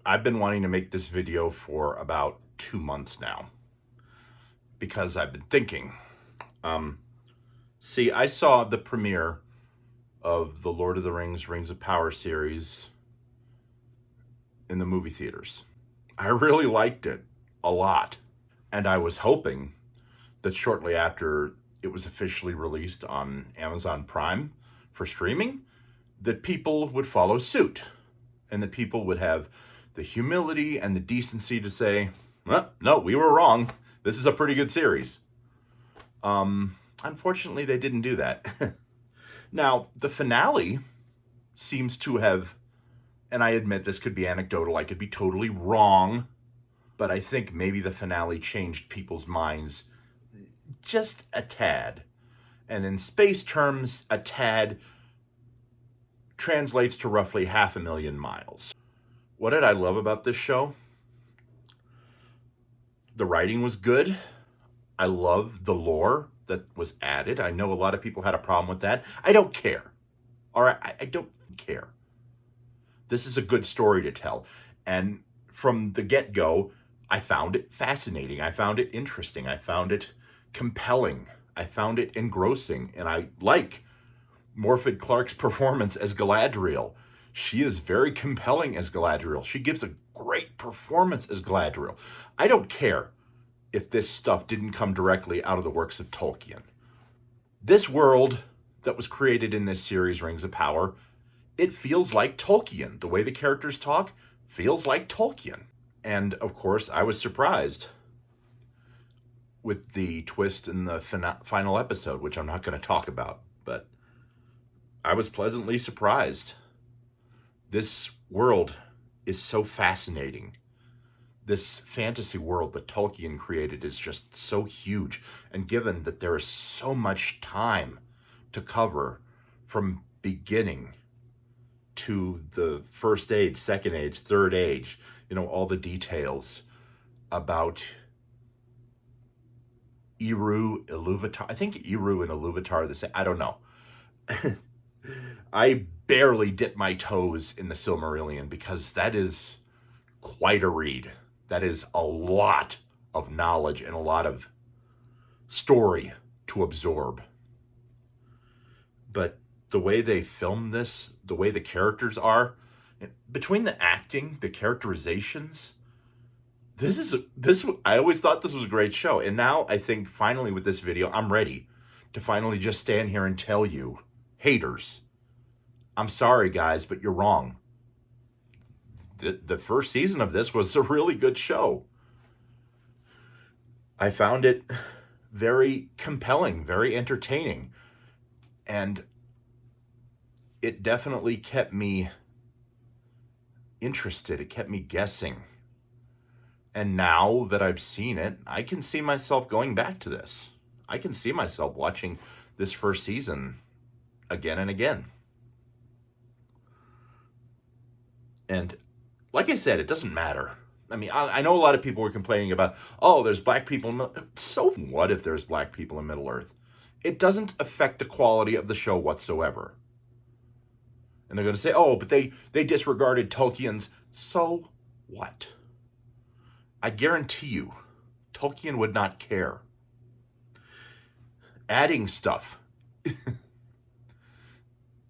I've been wanting to make this video for about 2 months now because I've been thinking. Um, see, I saw the premiere of the Lord of the Rings, Rings of Power series in the movie theaters. I really liked it a lot. And I was hoping that shortly after it was officially released on Amazon Prime for streaming, that people would follow suit and that people would have the humility and the decency to say, well, no, we were wrong. This is a pretty good series. Unfortunately, they didn't do that. Now, the finale seems to have, and I admit this could be anecdotal, I could be totally wrong, but I think maybe the finale changed people's minds just a tad. And in space terms, a tad translates to roughly 500,000 miles. What did I love about this show? The writing was good. I love the lore that was added. I know a lot of people had a problem with that. I don't care. All right, I don't care. This is a good story to tell. And from the get-go, I found it fascinating. I found it interesting. I found it compelling. I found it engrossing. And I like Morfydd Clark's performance as Galadriel. She is very compelling as Galadriel. She gives a great performance as Galadriel. I don't care if this stuff didn't come directly out of the works of Tolkien. This world that was created in this series, Rings of Power, it feels like Tolkien. The way the characters talk feels like Tolkien. And of course, I was surprised with the twist in the final episode, which I'm not going to talk about, but I was pleasantly surprised. This world is so fascinating. This fantasy world that Tolkien created is just so huge. And given that there is so much time to cover from beginning to the first age, second age, third age, all the details about Eru, Iluvatar. I think Eru and Iluvatar are the same. I don't know. I barely dip my toes in the Silmarillion because that is quite a read. That is a lot of knowledge and a lot of story to absorb. But the way they film this, the way the characters are, between the acting, the characterizations, I always thought this was a great show. And now I think finally with this video, I'm ready to finally just stand here and tell you, haters, I'm sorry guys, but you're wrong. The first season of this was a really good show. I found it very compelling, very entertaining, and it definitely kept me interested. It kept me guessing. And now that I've seen it, I can see myself going back to this. I can see myself watching this first season again and again. And like I said, it doesn't matter. I mean, I know a lot of people were complaining about, oh, there's black people in Middle Earth. So what if there's black people in Middle Earth? It doesn't affect the quality of the show whatsoever. And they're going to say, oh, but they disregarded Tolkien's. So what? I guarantee you, Tolkien would not care. Adding stuff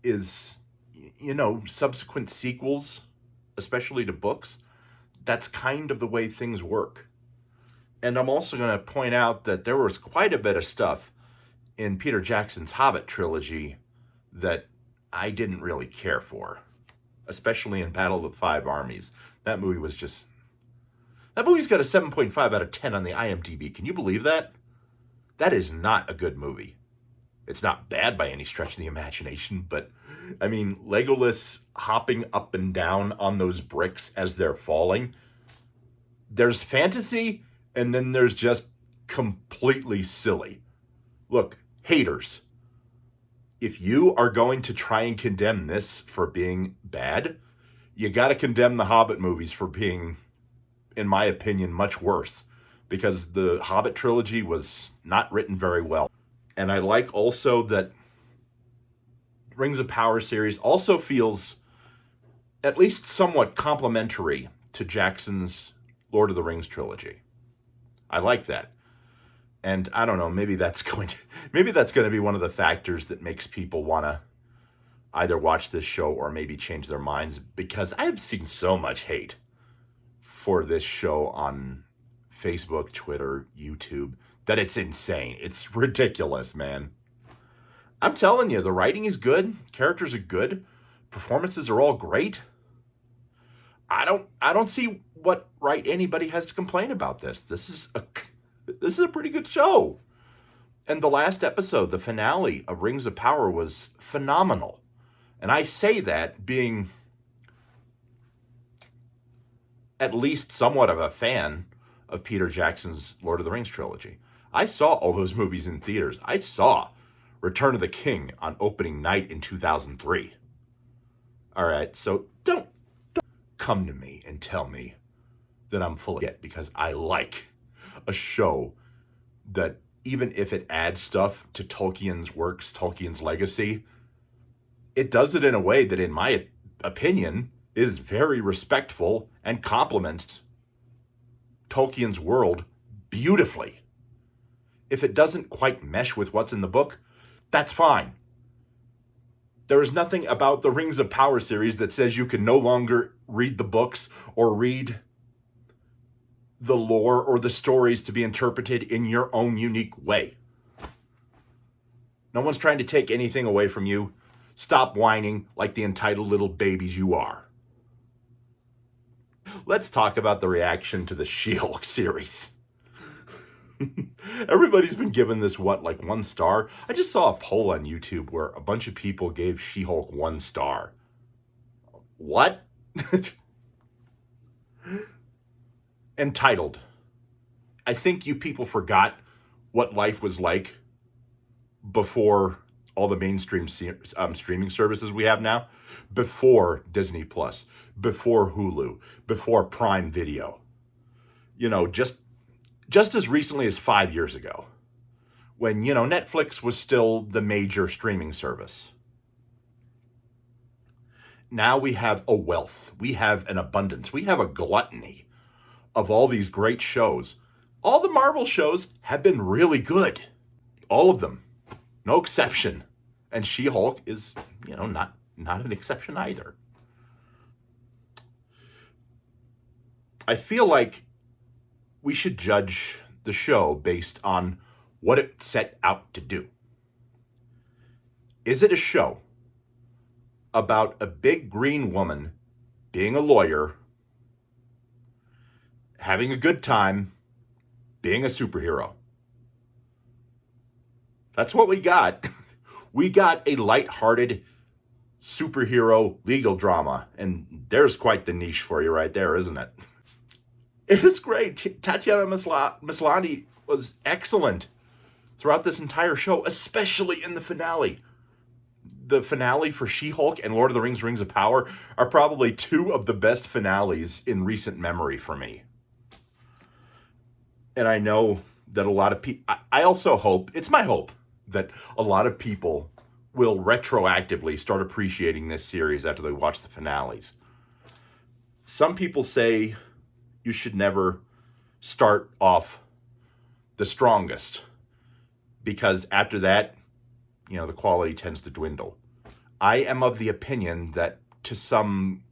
is, subsequent sequels, especially to books, that's kind of the way things work. And I'm also going to point out that there was quite a bit of stuff in Peter Jackson's Hobbit trilogy that I didn't really care for, especially in Battle of the Five Armies. That movie's got a 7.5 out of 10 on the IMDb. Can you believe that? That is not a good movie. It's not bad by any stretch of the imagination, but I mean, Legolas hopping up and down on those bricks as they're falling. There's fantasy, and then there's just completely silly. Look, haters, if you are going to try and condemn this for being bad, you got to condemn the Hobbit movies for being, in my opinion, much worse, because the Hobbit trilogy was not written very well. And I like also that Rings of Power series also feels at least somewhat complementary to Jackson's Lord of the Rings trilogy. I like that. And I don't know, maybe that's going to be one of the factors that makes people want to either watch this show or maybe change their minds, because I have seen so much hate for this show on Facebook, Twitter, YouTube, that it's insane. It's ridiculous, man. I'm telling you, the writing is good, characters are good, performances are all great. I don't see what right anybody has to complain about this. This is a pretty good show. And the last episode, the finale of Rings of Power, was phenomenal. And I say that being at least somewhat of a fan of Peter Jackson's Lord of the Rings trilogy. I saw all those movies in theaters. I saw Return of the King on opening night in 2003. All right, so don't come to me and tell me that I'm full of shit, because I like a show that, even if it adds stuff to Tolkien's works, Tolkien's legacy, it does it in a way that, in my opinion, is very respectful and complements Tolkien's world beautifully. If it doesn't quite mesh with what's in the book, that's fine. There is nothing about the Rings of Power series that says you can no longer read the books or read the lore or the stories to be interpreted in your own unique way. No one's trying to take anything away from you. Stop whining like the entitled little babies you are. Let's talk about the reaction to the She-Hulk series. Everybody's been giving this, like 1 star? I just saw a poll on YouTube where a bunch of people gave She-Hulk 1 star. What? Entitled. I think you people forgot what life was like before all the mainstream streaming services we have now, before Disney Plus, before Hulu, before Prime Video. You know, just as recently as 5 years ago, when, Netflix was still the major streaming service. Now we have a wealth, we have an abundance, we have a gluttony of all these great shows. All the Marvel shows have been really good. All of them. No exception. And She-Hulk is, not an exception either. I feel like we should judge the show based on what it set out to do. Is it a show about a big green woman being a lawyer, having a good time, being a superhero? That's what we got. We got a lighthearted superhero legal drama, and there's quite the niche for you right there, isn't it? It is great. Tatiana Maslany was excellent throughout this entire show, especially in the finale. The finale for She-Hulk and Lord of the Rings, Rings of Power are probably 2 of the best finales in recent memory for me. And I know that a lot of people, I also hope, it's my hope, that a lot of people will retroactively start appreciating this series after they watch the finales. Some people say you should never start off the strongest, because after that, the quality tends to dwindle. I am of the opinion that, to some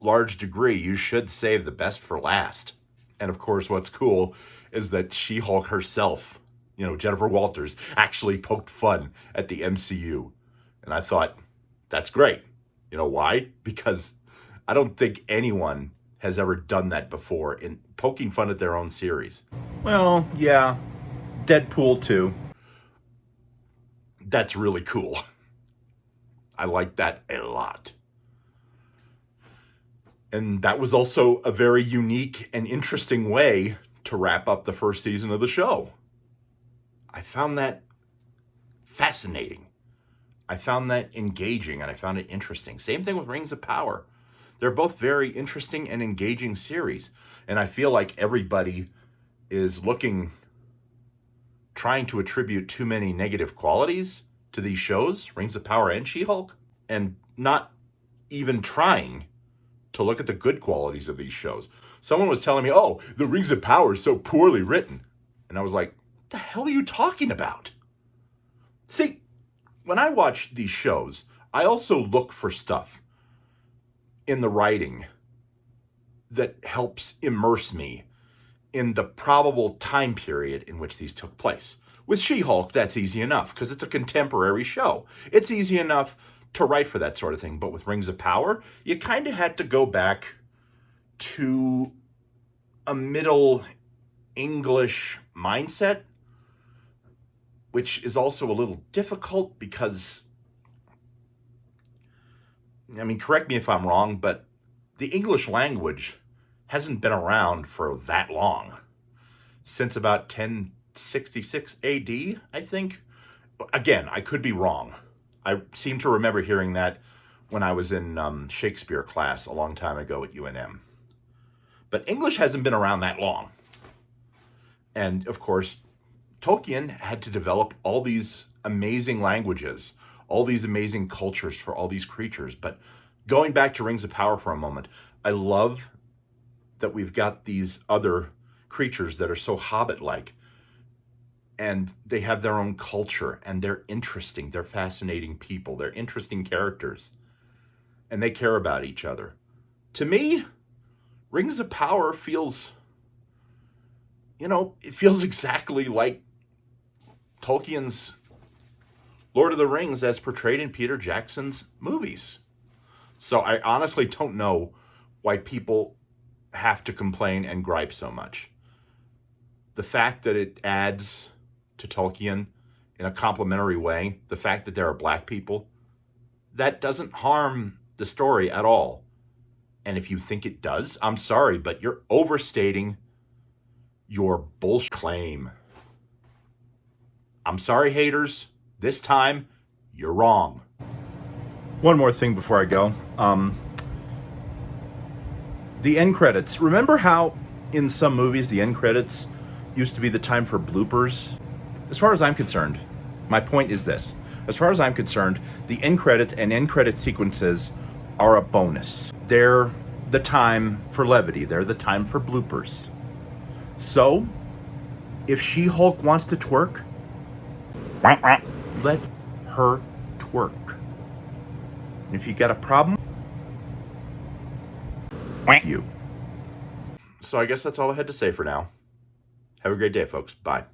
large degree, you should save the best for last. And of course, what's cool is that She-Hulk herself, Jennifer Walters, actually poked fun at the MCU. And I thought, that's great. You know why? Because I don't think anyone has ever done that before, in poking fun at their own series. Well, yeah, Deadpool 2. That's really cool. I like that a lot. And that was also a very unique and interesting way to wrap up the first season of the show. I found that fascinating. I found that engaging, and I found it interesting. Same thing with Rings of Power. They're both very interesting and engaging series. And I feel like everybody is trying to attribute too many negative qualities to these shows, Rings of Power and She-Hulk, and not even trying to look at the good qualities of these shows. Someone was telling me, oh, the Rings of Power is so poorly written. And I was like, what the hell are you talking about? See, when I watch these shows, I also look for stuff in the writing that helps immerse me in the probable time period in which these took place. With She-Hulk, that's easy enough because it's a contemporary show. It's easy enough to write for that sort of thing. But with Rings of Power, you kind of had to go back to a Middle English mindset, which is also a little difficult because, I mean, correct me if I'm wrong, but the English language hasn't been around for that long. Since about 1066 AD, I think. Again, I could be wrong. I seem to remember hearing that when I was in Shakespeare class a long time ago at UNM. But English hasn't been around that long. And of course, Tolkien had to develop all these amazing languages, all these amazing cultures for all these creatures. But going back to Rings of Power for a moment, I love that we've got these other creatures that are so Hobbit-like, and they have their own culture, and they're interesting, they're fascinating people, they're interesting characters, and they care about each other. To me, Rings of Power feels, it feels exactly like Tolkien's Lord of the Rings as portrayed in Peter Jackson's movies. So I honestly don't know why people have to complain and gripe so much. The fact that it adds to Tolkien in a complimentary way, the fact that there are black people, that doesn't harm the story at all. And if you think it does, I'm sorry, but you're overstating your bullshit claim. I'm sorry, haters. This time, you're wrong. One more thing before I go. The end credits. Remember how in some movies the end credits used to be the time for bloopers? As far as I'm concerned, my point is this. As far as I'm concerned, the end credits and end credit sequences are a bonus. They're the time for levity. They're the time for bloopers. So, if She-Hulk wants to twerk, let her twerk. And if you got a problem, you. So I guess that's all I had to say for now. Have a great day, folks. Bye.